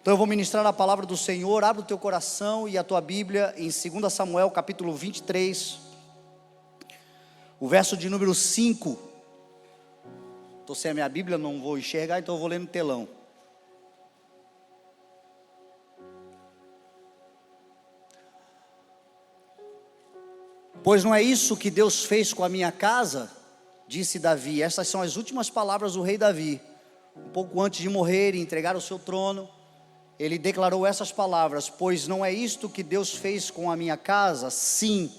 Então eu vou ministrar a palavra do Senhor. Abre o teu coração e a tua Bíblia em 2 Samuel capítulo 23, o verso de número 5. Estou sem a minha Bíblia, não vou enxergar, então eu vou ler no telão. Pois não é isso que Deus fez com a minha casa, disse Davi. Essas são as últimas palavras do rei Davi. Um pouco antes de morrer e entregar o seu trono, ele declarou essas palavras: pois não é isto que Deus fez com a minha casa? Sim,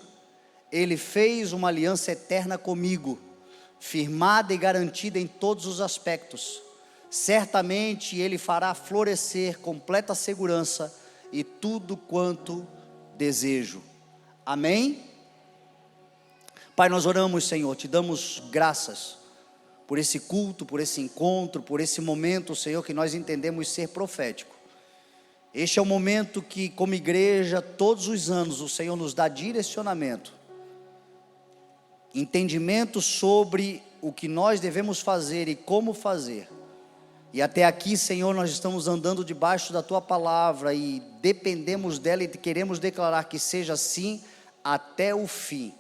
Ele fez uma aliança eterna comigo, firmada e garantida em todos os aspectos. Certamente Ele fará florescer completa segurança e tudo quanto desejo. Amém? Pai, nós oramos, Senhor, te damos graças por esse culto, por esse encontro, por esse momento, Senhor, que nós entendemos ser profético. Este é o momento que, como igreja, todos os anos o Senhor nos dá direcionamento, entendimento sobre o que nós devemos fazer e como fazer. E até aqui, Senhor, nós estamos andando debaixo da Tua palavra e dependemos dela e queremos declarar que seja assim até o fim.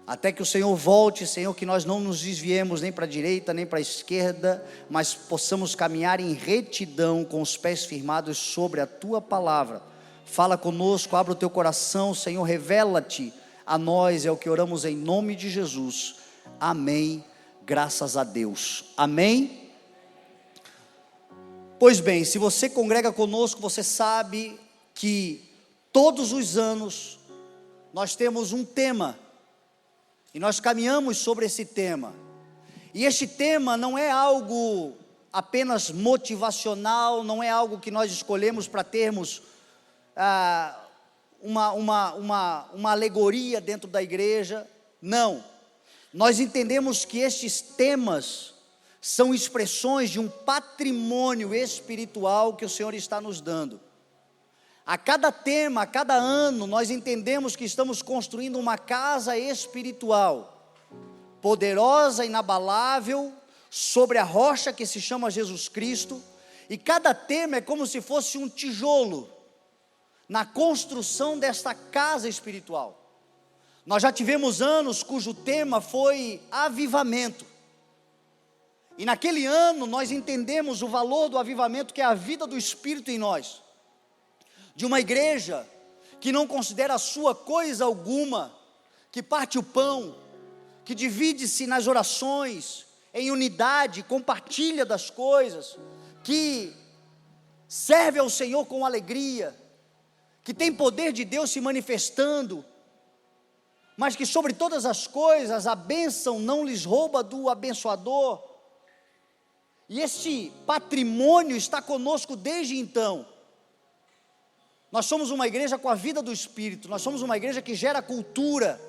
Até que o Senhor volte, Senhor, que nós não nos desviemos nem para a direita, nem para a esquerda, mas possamos caminhar em retidão, com os pés firmados sobre a Tua palavra. Fala conosco, abre o Teu coração, Senhor, revela-te a nós, é o que oramos em nome de Jesus. Amém, graças a Deus. Amém? Pois bem, se você congrega conosco, você sabe que todos os anos nós temos um tema, e nós caminhamos sobre esse tema, e este tema não é algo apenas motivacional, não é algo que nós escolhemos para termos uma alegoria dentro da igreja, não. Nós entendemos que estes temas são expressões de um patrimônio espiritual que o Senhor está nos dando. A cada tema, a cada ano, nós entendemos que estamos construindo uma casa espiritual, poderosa, inabalável, sobre a rocha que se chama Jesus Cristo, e cada tema é como se fosse um tijolo, na construção desta casa espiritual. Nós já tivemos anos cujo tema foi avivamento, e naquele ano nós entendemos o valor do avivamento, que é a vida do Espírito em nós, de uma igreja que não considera a sua coisa alguma, que parte o pão, que divide-se nas orações, em unidade, compartilha das coisas, que serve ao Senhor com alegria, que tem poder de Deus se manifestando, mas que sobre todas as coisas a bênção não lhes rouba do abençoador. E este patrimônio está conosco desde então. Nós somos uma igreja com a vida do Espírito, nós somos uma igreja que gera cultura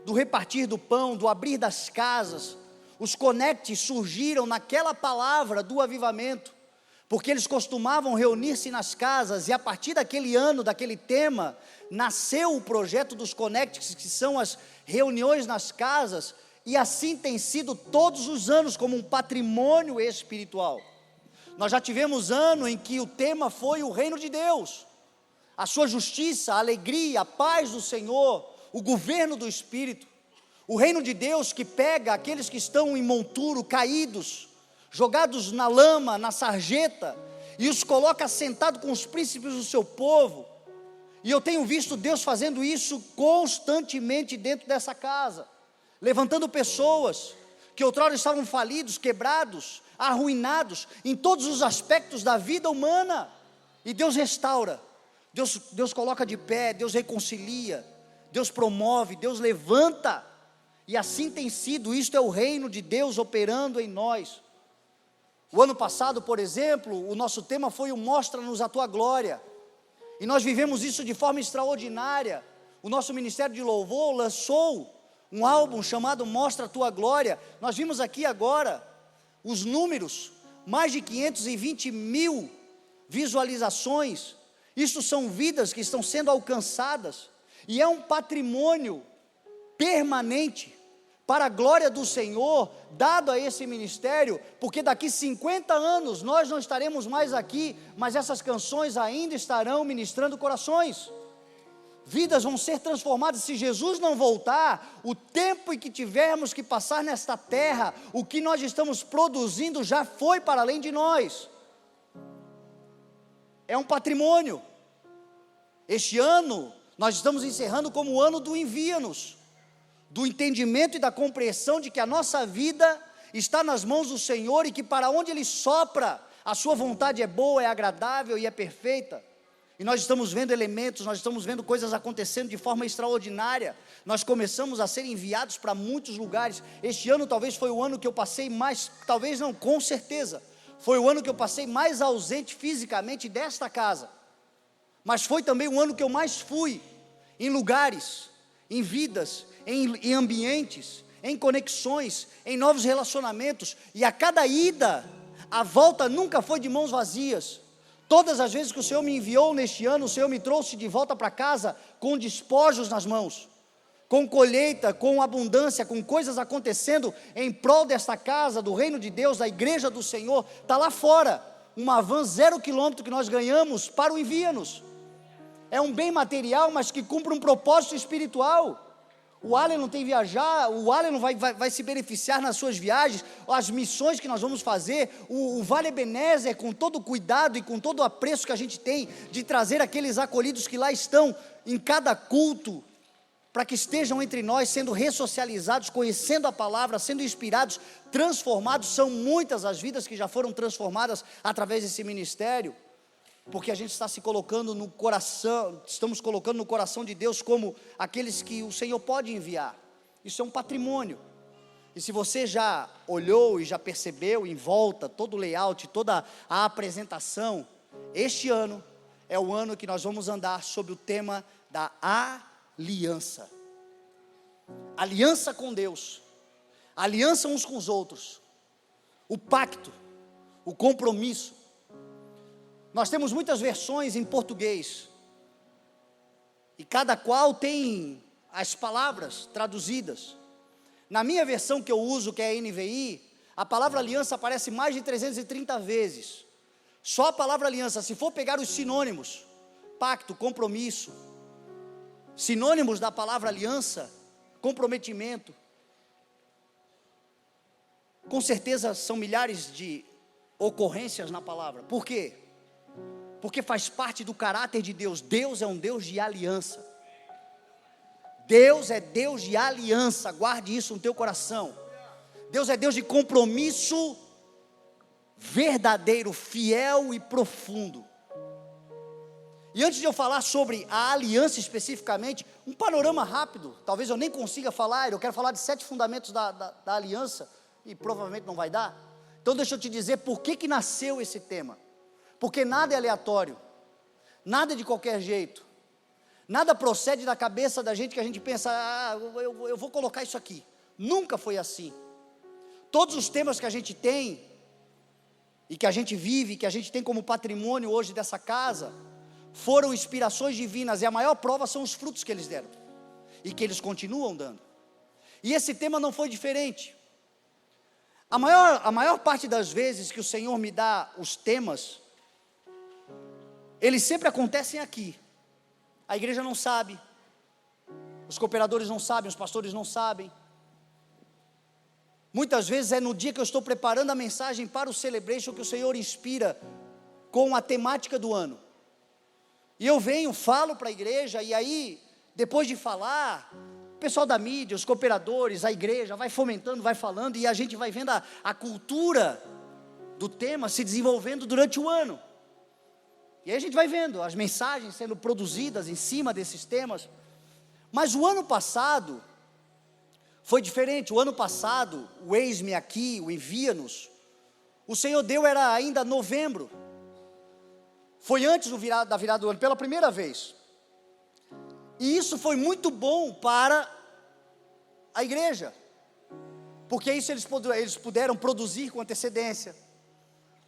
do repartir do pão, do abrir das casas. Os conectes surgiram naquela palavra do avivamento, porque eles costumavam reunir-se nas casas, e a partir daquele ano, daquele tema, nasceu o projeto dos conectes, que são as reuniões nas casas, e assim tem sido todos os anos, como um patrimônio espiritual. Nós já tivemos ano em que o tema foi o reino de Deus, a sua justiça, a alegria, a paz do Senhor, o governo do Espírito, o reino de Deus que pega aqueles que estão em monturo, caídos, jogados na lama, na sarjeta, e os coloca sentado com os príncipes do seu povo. E eu tenho visto Deus fazendo isso constantemente dentro dessa casa, levantando pessoas que outrora estavam falidos, quebrados, arruinados, em todos os aspectos da vida humana, e Deus restaura. Deus coloca de pé, Deus reconcilia, Deus promove, Deus levanta, e assim tem sido. Isto é o reino de Deus operando em nós. O ano passado, por exemplo, o nosso tema foi o Mostra-nos a Tua Glória, e nós vivemos isso de forma extraordinária. O nosso Ministério de Louvor lançou um álbum chamado Mostra a Tua Glória. Nós vimos aqui agora os números, mais de 520 mil visualizações. Isso são vidas que estão sendo alcançadas, e é um patrimônio permanente, para a glória do Senhor, dado a esse ministério, porque daqui 50 anos nós não estaremos mais aqui, mas essas canções ainda estarão ministrando corações. Vidas vão ser transformadas. Se Jesus não voltar, o tempo em que tivermos que passar nesta terra, o que nós estamos produzindo já foi para além de nós. É um patrimônio. Este ano, nós estamos encerrando como o ano do envia-nos, do entendimento e da compreensão de que a nossa vida está nas mãos do Senhor e que para onde Ele sopra, a sua vontade é boa, é agradável e é perfeita. E nós estamos vendo elementos, nós estamos vendo coisas acontecendo de forma extraordinária. Nós começamos a ser enviados para muitos lugares. Este ano talvez foi o ano que eu passei mais, talvez não, com certeza, foi o ano que eu passei mais ausente fisicamente desta casa. Mas foi também o ano que eu mais fui em lugares, em vidas, em ambientes, em conexões, em novos relacionamentos. E a cada ida, a volta nunca foi de mãos vazias. Todas as vezes que o Senhor me enviou neste ano, o Senhor me trouxe de volta para casa com despojos nas mãos, com colheita, com abundância, com coisas acontecendo em prol desta casa, do reino de Deus, da igreja do Senhor. Está lá fora, uma van 0 quilômetro que nós ganhamos para o envia-nos. É um bem material, mas que cumpre um propósito espiritual. O Allen não tem viajar, o Allen não vai se beneficiar nas suas viagens, as missões que nós vamos fazer, o Vale Ebenezer, com todo o cuidado e com todo o apreço que a gente tem, de trazer aqueles acolhidos que lá estão, em cada culto, para que estejam entre nós, sendo ressocializados, conhecendo a palavra, sendo inspirados, transformados. São muitas as vidas que já foram transformadas através desse ministério, porque a gente está se colocando no coração, estamos colocando no coração de Deus como aqueles que o Senhor pode enviar. Isso é um patrimônio. E se você já olhou e já percebeu em volta todo o layout, toda a apresentação, este ano é o ano que nós vamos andar sobre o tema da aliança. Aliança com Deus, aliança uns com os outros, o pacto, o compromisso. Nós temos muitas versões em português, e cada qual tem as palavras traduzidas. Na minha versão que eu uso, que é a NVI, a palavra aliança aparece mais de 330 vezes. Só a palavra aliança, se for pegar os sinônimos, pacto, compromisso, sinônimos da palavra aliança, comprometimento, com certeza são milhares de ocorrências na palavra. Por quê? Porque faz parte do caráter de Deus. Deus é um Deus de aliança. Deus é Deus de aliança, guarde isso no teu coração. Deus é Deus de compromisso verdadeiro, fiel e profundo. E antes de eu falar sobre a aliança especificamente, um panorama rápido, talvez eu nem consiga falar, eu quero falar de 7 fundamentos da aliança, e provavelmente não vai dar. Então deixa eu te dizer por que nasceu esse tema. Porque nada é aleatório, nada é de qualquer jeito, nada procede da cabeça da gente que a gente pensa, eu vou colocar isso aqui. Nunca foi assim. Todos os temas que a gente tem, e que a gente vive, que a gente tem como patrimônio hoje dessa casa, foram inspirações divinas, e a maior prova são os frutos que eles deram, e que eles continuam dando. E esse tema não foi diferente. A maior parte das vezes que o Senhor me dá os temas, eles sempre acontecem aqui. A igreja não sabe, os cooperadores não sabem, os pastores não sabem. Muitas vezes é no dia que eu estou preparando a mensagem para o Celebration que o Senhor inspira com a temática do ano. E eu venho, falo para a igreja, e aí, depois de falar, o pessoal da mídia, os cooperadores, a igreja, vai fomentando, vai falando, e a gente vai vendo a cultura do tema se desenvolvendo durante o ano. E aí a gente vai vendo as mensagens sendo produzidas em cima desses temas. Mas o ano passado foi diferente. O ano passado, o Eis-me Aqui, o Envia-nos, o Senhor deu era ainda novembro. Foi antes da virada do ano, pela primeira vez. E isso foi muito bom para a igreja, porque isso eles puderam produzir com antecedência.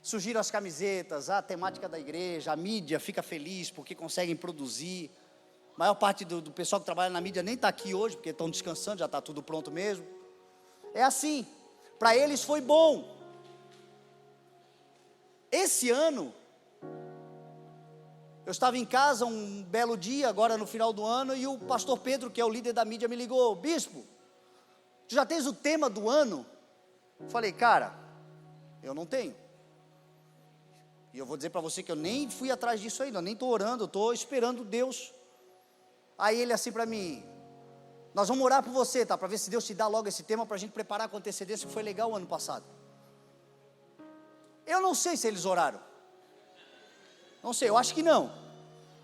Surgiram as camisetas, a temática da igreja, a mídia fica feliz porque conseguem produzir. A maior parte do pessoal que trabalha na mídia nem está aqui hoje, porque estão descansando, já está tudo pronto mesmo. É assim, para eles foi bom. Esse ano, eu estava em casa um belo dia, agora no final do ano, e o pastor Pedro, que é o líder da mídia, me ligou: bispo, tu já tens o tema do ano? Falei: cara, eu não tenho. E eu vou dizer para você que eu nem fui atrás disso ainda, eu nem estou orando, eu estou esperando Deus. Aí ele assim para mim: nós vamos orar por você, tá? Para ver se Deus te dá logo esse tema, para a gente preparar com antecedência, que foi legal o ano passado. Eu não sei se eles oraram, não sei, eu acho que não.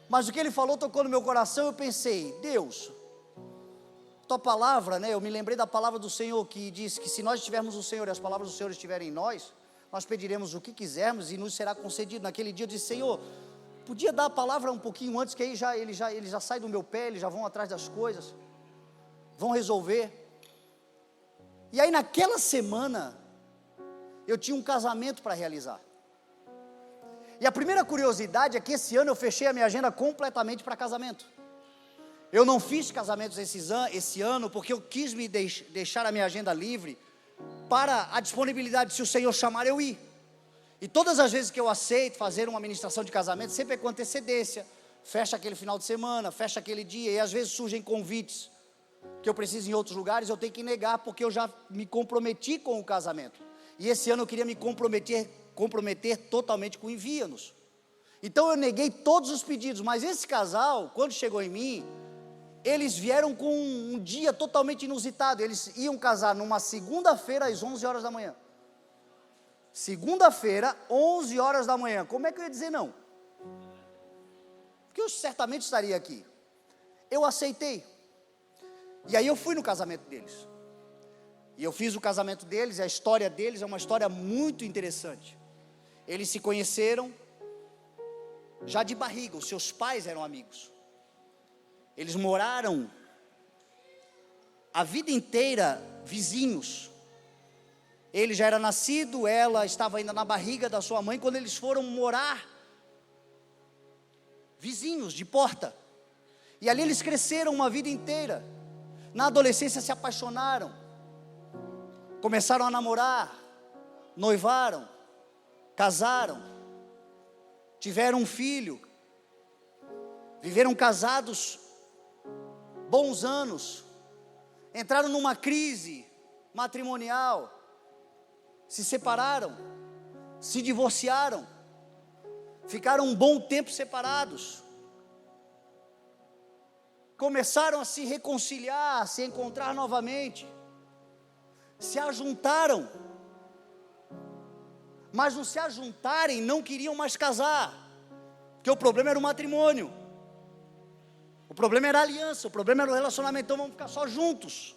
Mas o que ele falou tocou no meu coração. Eu pensei: Deus, tua palavra, né? Eu me lembrei da palavra do Senhor, que diz que se nós tivermos o Senhor e as palavras do Senhor estiverem em nós, nós pediremos o que quisermos e nos será concedido. Naquele dia eu disse: Senhor, podia dar a palavra um pouquinho antes, que aí ele já sai do meu pé, eles já vão atrás das coisas, vão resolver. E aí naquela semana, eu tinha um casamento para realizar. E a primeira curiosidade é que esse ano eu fechei a minha agenda completamente para casamento. Eu não fiz casamentos esse ano, porque eu quis me deixar a minha agenda livre, para a disponibilidade, se o Senhor chamar, eu ir. E todas as vezes que eu aceito fazer uma ministração de casamento, sempre é com antecedência, fecha aquele final de semana, fecha aquele dia, e às vezes surgem convites, que eu preciso ir em outros lugares, eu tenho que negar, porque eu já me comprometi com o casamento. E esse ano eu queria me comprometer totalmente com envia-nos. Então eu neguei todos os pedidos, mas esse casal, quando chegou em mim, eles vieram com um dia totalmente inusitado. Eles iam casar numa segunda-feira às 11 horas da manhã. Segunda-feira, 11 horas da manhã. Como é que eu ia dizer não? Porque eu certamente estaria aqui. Eu aceitei. E aí eu fui no casamento deles. E eu fiz o casamento deles, e a história deles é uma história muito interessante. Eles se conheceram já de barriga, os seus pais eram amigos. Eles moraram a vida inteira vizinhos. Ele já era nascido, ela estava ainda na barriga da sua mãe, quando eles foram morar vizinhos de porta. E ali eles cresceram uma vida inteira. Na adolescência se apaixonaram, começaram a namorar, noivaram, casaram, tiveram um filho, viveram casados bons anos, entraram numa crise matrimonial, se separaram, se divorciaram, ficaram um bom tempo separados, começaram a se reconciliar, a se encontrar novamente, se ajuntaram, mas no se ajuntarem não queriam mais casar, porque o problema era o matrimônio, o problema era a aliança, o problema era o relacionamento. Então vamos ficar só juntos.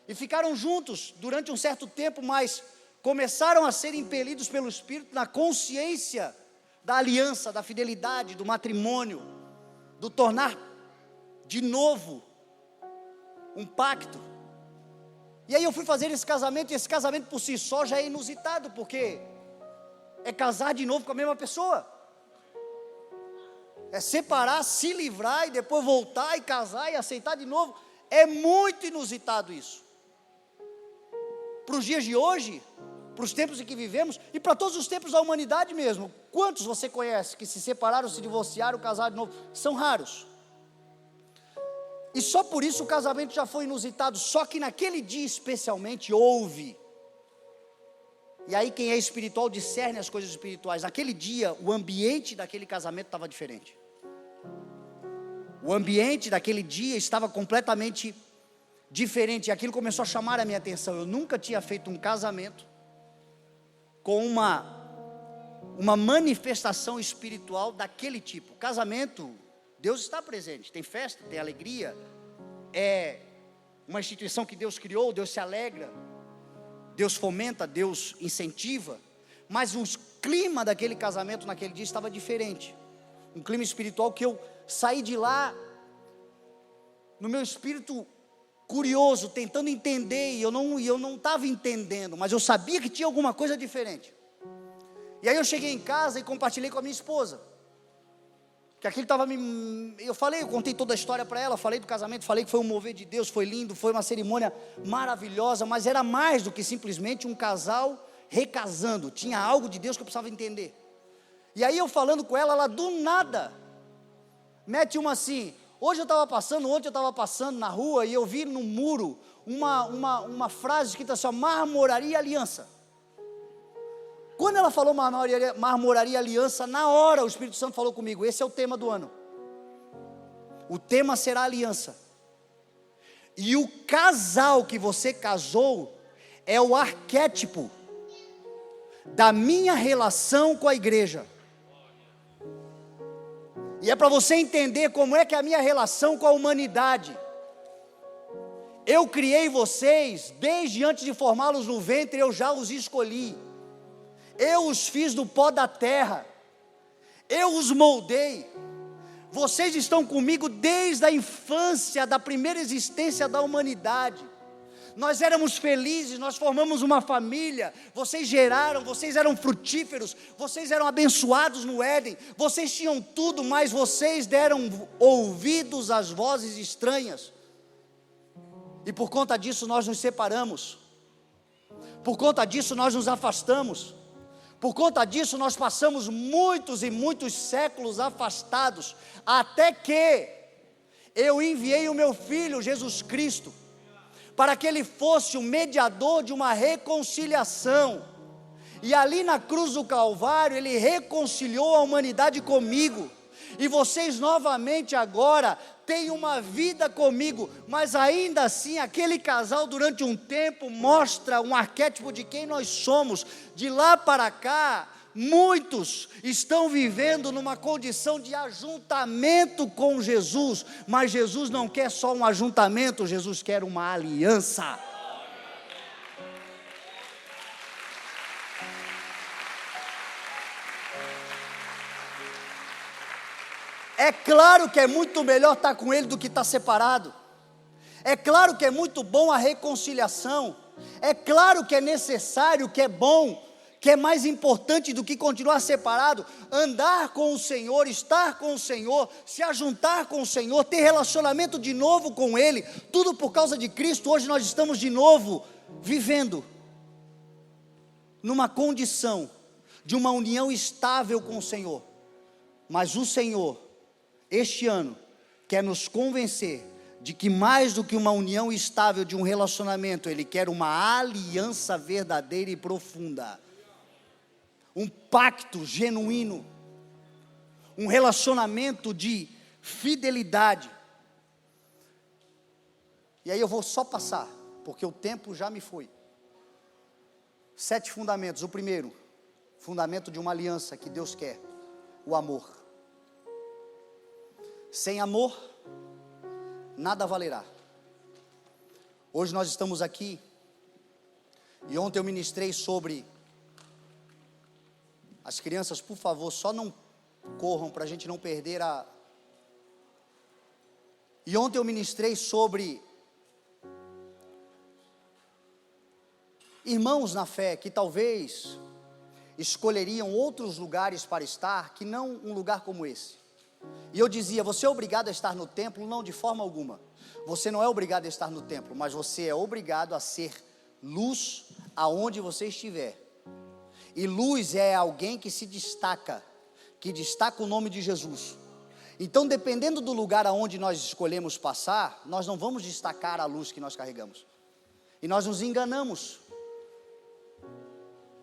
E ficaram juntos durante um certo tempo, mas começaram a ser impelidos pelo Espírito na consciência da aliança, da fidelidade, do matrimônio, do tornar de novo um pacto. E aí eu fui fazer esse casamento, e esse casamento por si só já é inusitado, porque é casar de novo com a mesma pessoa, é separar, se livrar e depois voltar e casar e aceitar de novo. É muito inusitado isso, para os dias de hoje, para os tempos em que vivemos, e para todos os tempos da humanidade mesmo. Quantos você conhece que se separaram, se divorciaram, casaram de novo? São raros. E só por isso o casamento já foi inusitado. Só que naquele dia especialmente houve. E aí quem é espiritual discerne as coisas espirituais. Naquele dia o ambiente daquele casamento estava diferente. O ambiente daquele dia estava completamente diferente. E aquilo começou a chamar a minha atenção. Eu nunca tinha feito um casamento com uma manifestação espiritual daquele tipo. Casamento, Deus está presente, tem festa, tem alegria, é uma instituição que Deus criou, Deus se alegra, Deus fomenta, Deus incentiva, mas o clima daquele casamento naquele dia estava diferente, um clima espiritual que eu saí de lá, no meu espírito curioso, tentando entender, e eu não estava entendendo, mas eu sabia que tinha alguma coisa diferente. E aí eu cheguei em casa e compartilhei com a minha esposa, que aquilo estava me... eu contei toda a história para ela, falei do casamento, falei que foi um mover de Deus, foi lindo, foi uma cerimônia maravilhosa, mas era mais do que simplesmente um casal recasando, tinha algo de Deus que eu precisava entender. E aí eu falando com ela, ela do nada mete uma assim: ontem eu estava passando na rua e eu vi no muro uma frase escrita assim, ó, marmoraria aliança. Quando ela falou marmoraria aliança, na hora o Espírito Santo falou comigo: esse é o tema do ano, o tema será aliança, e o casal que você casou é o arquétipo da minha relação com a igreja, e é para você entender como é que é a minha relação com a humanidade. Eu criei vocês, desde antes de formá-los no ventre, eu já os escolhi, eu os fiz do pó da terra, eu os moldei, vocês estão comigo desde a infância, da primeira existência da humanidade. Nós éramos felizes, nós formamos uma família, vocês geraram, vocês eram frutíferos, vocês eram abençoados no Éden, vocês tinham tudo, mas vocês deram ouvidos às vozes estranhas, e por conta disso nós nos separamos, por conta disso nós nos afastamos, por conta disso nós passamos muitos e muitos séculos afastados, até que eu enviei o meu Filho Jesus Cristo, para que Ele fosse o mediador de uma reconciliação, e ali na cruz do Calvário, Ele reconciliou a humanidade comigo, e vocês novamente agora têm uma vida comigo, mas ainda assim, aquele casal durante um tempo mostra um arquétipo de quem nós somos. De lá para cá, muitos estão vivendo numa condição de ajuntamento com Jesus, mas Jesus não quer só um ajuntamento, Jesus quer uma aliança. É claro que é muito melhor estar com Ele do que estar separado, é claro que é muito bom a reconciliação, é claro que é necessário, que é bom, que é mais importante do que continuar separado, andar com o Senhor, estar com o Senhor, se ajuntar com o Senhor, ter relacionamento de novo com Ele, tudo por causa de Cristo. Hoje nós estamos de novo vivendo numa condição de uma união estável com o Senhor, mas o Senhor, este ano, quer nos convencer de que mais do que uma união estável de um relacionamento, Ele quer uma aliança verdadeira e profunda, um pacto genuíno, um relacionamento de fidelidade. E aí eu vou só passar, porque o tempo já me foi. 7 fundamentos. O primeiro, fundamento de uma aliança que Deus quer: o amor. Sem amor, nada valerá. Hoje nós estamos aqui, e ontem eu ministrei sobre... As crianças, por favor, só não corram para a gente não perder a... E ontem eu ministrei sobre irmãos na fé que talvez escolheriam outros lugares para estar, que não um lugar como esse. E eu dizia: você é obrigado a estar no templo? Não, de forma alguma. Você não é obrigado a estar no templo, mas você é obrigado a ser luz aonde você estiver. E luz é alguém que se destaca, que destaca o nome de Jesus. Então, dependendo do lugar aonde nós escolhemos passar, nós não vamos destacar a luz que nós carregamos. E nós nos enganamos,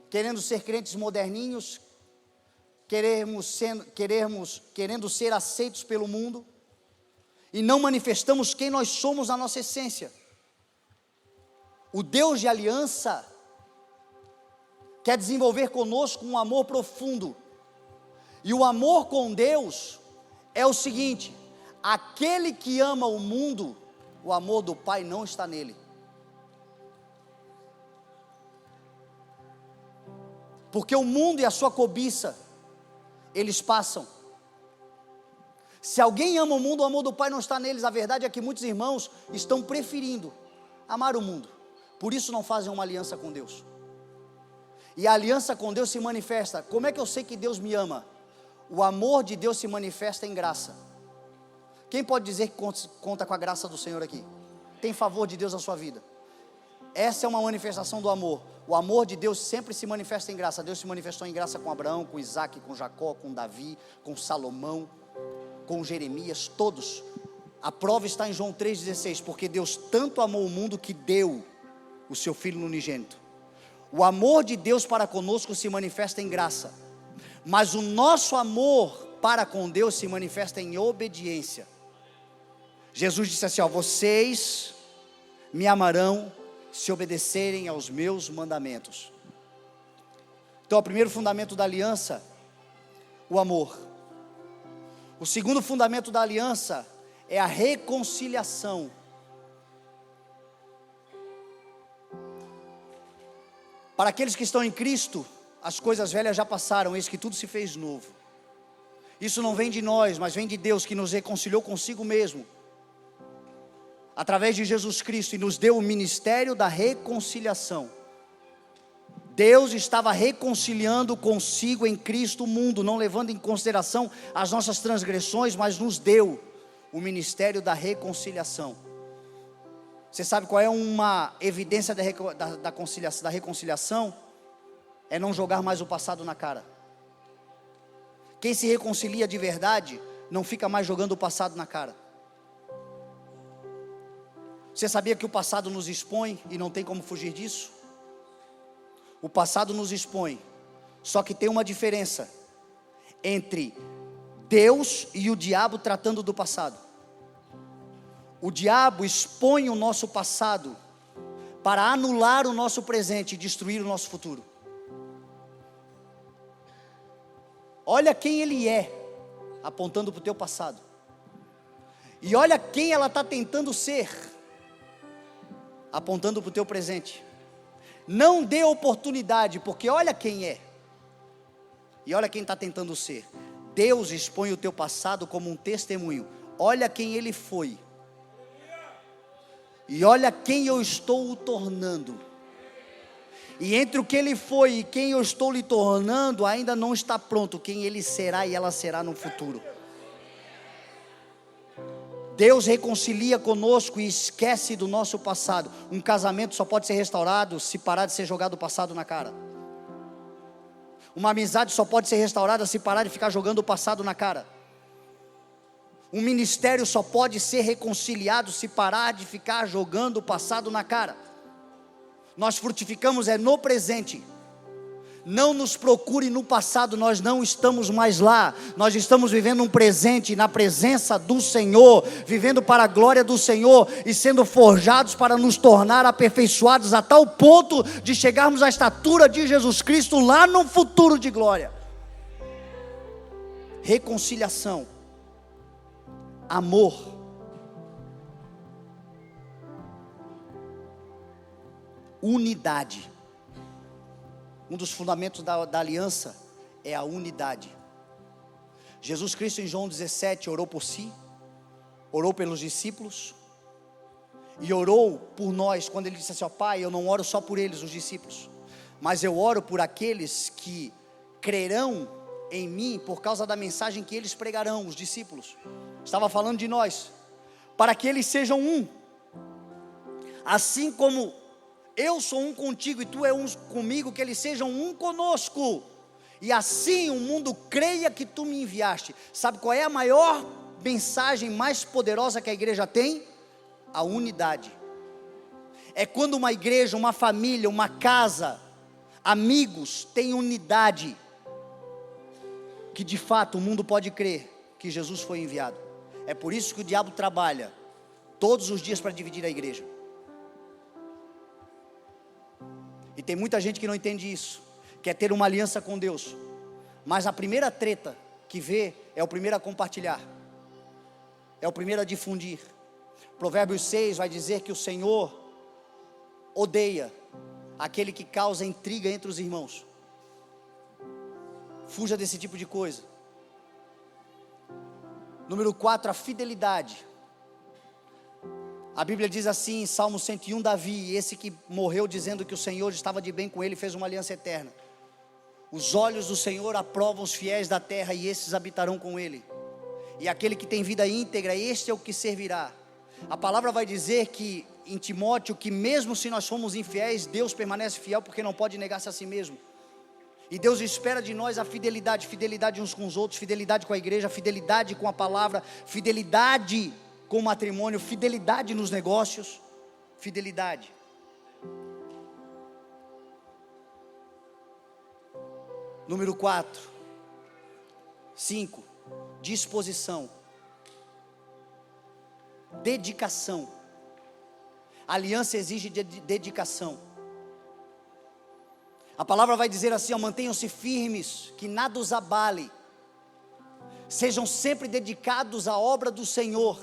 querendo ser crentes moderninhos, querendo ser aceitos pelo mundo, e não manifestamos quem nós somos na nossa essência. O Deus de aliança quer desenvolver conosco um amor profundo, e o amor com Deus é o seguinte: aquele que ama o mundo, o amor do Pai não está nele. Porque o mundo e a sua cobiça, eles passam. Se alguém ama o mundo, o amor do Pai não está neles. A verdade é que muitos irmãos estão preferindo amar o mundo, por isso não fazem uma aliança com Deus. E a aliança com Deus se manifesta. Como é que eu sei que Deus me ama? o amor de Deus se manifesta em graça. Quem pode dizer que conta com a graça do Senhor aqui? Tem favor de Deus na sua vida? Essa é uma manifestação do amor. O amor de Deus sempre se manifesta em graça. Deus se manifestou em graça com Abraão, com Isaac, com Jacó, com Davi, com Salomão, com Jeremias, todos. A prova está em João 3,16, porque Deus tanto amou o mundo que deu o seu Filho unigênito. O amor de Deus para conosco se manifesta em graça, mas o nosso amor para com Deus se manifesta em obediência. Jesus disse assim, vocês me amarão se obedecerem aos meus mandamentos. Então, o primeiro fundamento da aliança, o amor. O segundo fundamento da aliança é a reconciliação. Para aqueles que estão em Cristo, as coisas velhas já passaram, eis que tudo se fez novo. Isso não vem de nós, mas vem de Deus, que nos reconciliou consigo mesmo, através de Jesus Cristo, e nos deu o ministério da reconciliação. Deus estava reconciliando consigo em Cristo o mundo, não levando em consideração as nossas transgressões, mas nos deu o ministério da reconciliação. Você sabe qual é uma evidência da reconciliação? É não jogar mais o passado na cara. Quem se reconcilia de verdade, não fica mais jogando o passado na cara. Você sabia que o passado nos expõe e não tem como fugir disso? O passado nos expõe, só que tem uma diferença entre Deus e o diabo tratando do passado. O diabo expõe o nosso passado para anular o nosso presente e destruir o nosso futuro. Olha quem ele é, apontando para o teu passado, e olha quem ela está tentando ser, apontando para o teu presente. Não dê oportunidade, porque olha quem é, e olha quem está tentando ser. Deus expõe o teu passado como um testemunho. Olha quem ele foi, e olha quem eu estou o tornando. E entre o que ele foi e quem eu estou lhe tornando, ainda não está pronto quem ele será e ela será no futuro. Deus reconcilia conosco e esquece do nosso passado. Um casamento só pode ser restaurado se parar de ser jogado o passado na cara. Uma amizade só pode ser restaurada se parar de ficar jogando o passado na cara. Um ministério só pode ser reconciliado se parar de ficar jogando o passado na cara. Nós frutificamos no presente. Não nos procure no passado, nós não estamos mais lá. Nós estamos vivendo um presente na presença do Senhor, vivendo para a glória do Senhor e sendo forjados para nos tornar aperfeiçoados a tal ponto de chegarmos à estatura de Jesus Cristo lá no futuro de glória. Reconciliação, amor, unidade. Um dos fundamentos da aliança é a unidade. Jesus Cristo em João 17 orou por si, orou pelos discípulos e orou por nós, quando ele disse assim, Pai, eu não oro só por eles, os discípulos, mas eu oro por aqueles que crerão em mim por causa da mensagem que eles pregarão, os discípulos. Estava falando de nós, para que eles sejam um, assim como eu sou um contigo e tu é um comigo, que eles sejam um conosco, e assim o mundo creia que tu me enviaste. Sabe qual é a maior mensagem mais poderosa que a igreja tem? A unidade. É quando uma igreja, uma família, uma casa, amigos têm unidade, que de fato o mundo pode crer que Jesus foi enviado. É por isso que o diabo trabalha todos os dias para dividir a igreja. E tem muita gente que não entende isso, quer ter uma aliança com Deus, mas a primeira treta que vê é o primeiro a compartilhar, é o primeiro a difundir. Provérbios 6 vai dizer que o Senhor odeia aquele que causa intriga entre os irmãos. Fuja desse tipo de coisa. Número 4, a fidelidade. A Bíblia diz assim em Salmo 101, Davi, esse que morreu dizendo que o Senhor estava de bem com ele, fez uma aliança eterna. Os olhos do Senhor aprovam os fiéis da terra, e esses habitarão com ele. E aquele que tem vida íntegra, este é o que servirá. A palavra vai dizer que em Timóteo, que mesmo se nós formos infiéis, Deus permanece fiel, porque não pode negar-se a si mesmo. E Deus espera de nós a fidelidade, fidelidade uns com os outros, fidelidade com a igreja, fidelidade com a palavra, fidelidade com o matrimônio, fidelidade nos negócios, fidelidade. Número 5, disposição, dedicação. A aliança exige dedicação. A palavra vai dizer assim: mantenham-se firmes, que nada os abale, sejam sempre dedicados à obra do Senhor,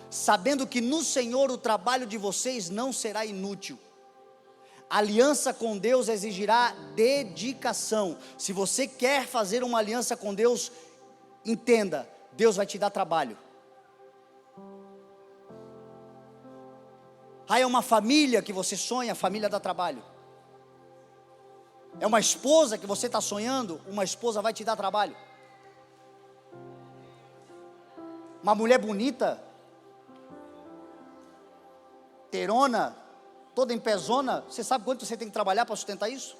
sabendo que no Senhor o trabalho de vocês não será inútil. A aliança com Deus exigirá dedicação. Se você quer fazer uma aliança com Deus, entenda, Deus vai te dar trabalho. É uma família que você sonha, a família dá trabalho. É uma esposa que você está sonhando, uma esposa vai te dar trabalho. Uma mulher bonita, terona, toda em pezona, você sabe quanto você tem que trabalhar para sustentar isso?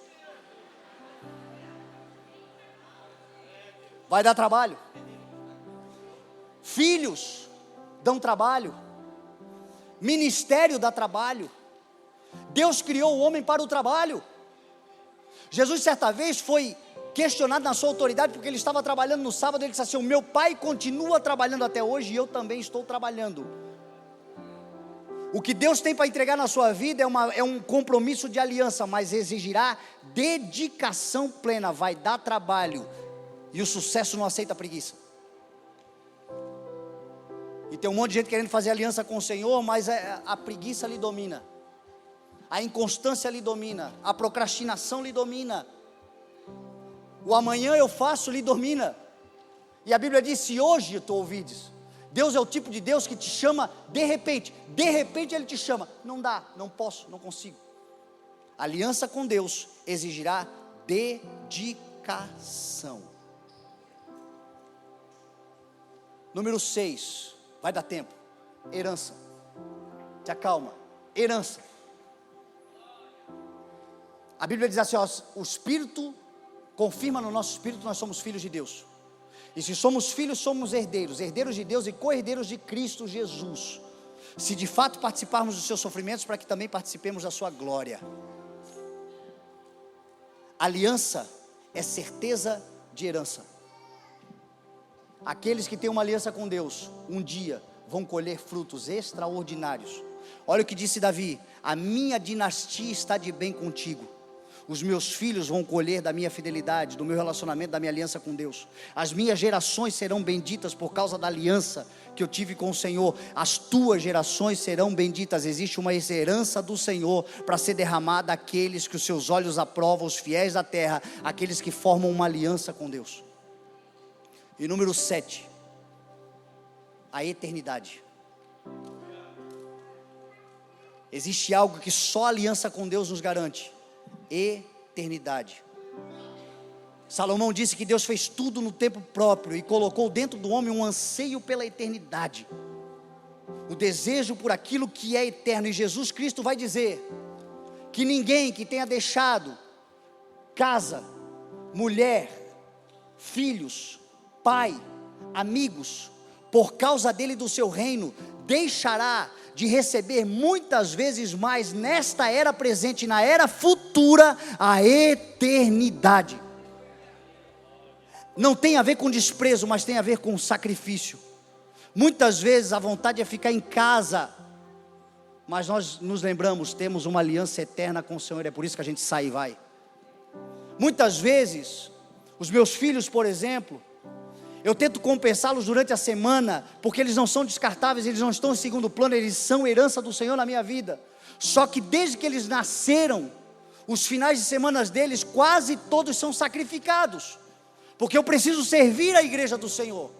Vai dar trabalho. Filhos dão trabalho. Ministério dá trabalho. Deus criou o homem para o trabalho. Jesus certa vez foi questionado na sua autoridade, porque ele estava trabalhando no sábado. Ele disse assim: o meu pai continua trabalhando até hoje, e eu também estou trabalhando. O que Deus tem para entregar na sua vida é um compromisso de aliança, mas exigirá dedicação plena, vai dar trabalho, e o sucesso não aceita preguiça. E tem um monte de gente querendo fazer aliança com o Senhor, mas a preguiça lhe domina, a inconstância lhe domina, a procrastinação lhe domina, o amanhã eu faço lhe domina. E a Bíblia diz: se hoje tu ouvides. Deus é o tipo de Deus que te chama de repente Ele te chama, não dá, não posso, não consigo. Aliança com Deus exigirá dedicação. Número 6, vai dar tempo, herança. Te acalma, herança. A Bíblia diz assim: o Espírito confirma no nosso espírito que nós somos filhos de Deus. E se somos filhos, somos herdeiros, herdeiros de Deus e co-herdeiros de Cristo Jesus, se de fato participarmos dos seus sofrimentos, para que também participemos da sua glória. Aliança é certeza de herança. Aqueles que têm uma aliança com Deus, um dia vão colher frutos extraordinários. Olha o que disse Davi: a minha dinastia está de bem contigo. Os meus filhos vão colher da minha fidelidade, do meu relacionamento, da minha aliança com Deus. As minhas gerações serão benditas por causa da aliança que eu tive com o Senhor. As tuas gerações serão benditas. Existe uma herança do Senhor para ser derramada àqueles que os seus olhos aprovam, os fiéis da terra, aqueles que formam uma aliança com Deus. E número 7, a eternidade. Existe algo que só a aliança com Deus nos garante: eternidade. Salomão disse que Deus fez tudo no tempo próprio e colocou dentro do homem um anseio pela eternidade, o desejo por aquilo que é eterno. E Jesus Cristo vai dizer que ninguém que tenha deixado casa, mulher, filhos, pai, amigos, por causa dele e do seu reino, deixará de receber muitas vezes mais nesta era presente e na era futura a eternidade. Não tem a ver com desprezo, mas tem a ver com sacrifício. Muitas vezes a vontade é ficar em casa, mas nós nos lembramos, temos uma aliança eterna com o Senhor, é por isso que a gente sai e vai. Muitas vezes, os meus filhos, por exemplo, eu tento compensá-los durante a semana, porque eles não são descartáveis, eles não estão em segundo plano, eles são herança do Senhor na minha vida. Só que desde que eles nasceram, os finais de semana deles quase todos são sacrificados, porque eu preciso servir a igreja do Senhor.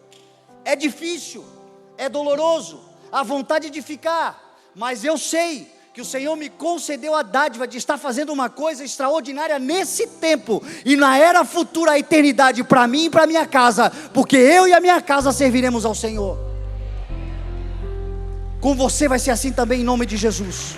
É difícil, é doloroso, a vontade de ficar, mas eu sei que o Senhor me concedeu a dádiva de estar fazendo uma coisa extraordinária nesse tempo, e na era futura, a eternidade, para mim e para minha casa, porque eu e a minha casa serviremos ao Senhor. Com você vai ser assim também, em nome de Jesus.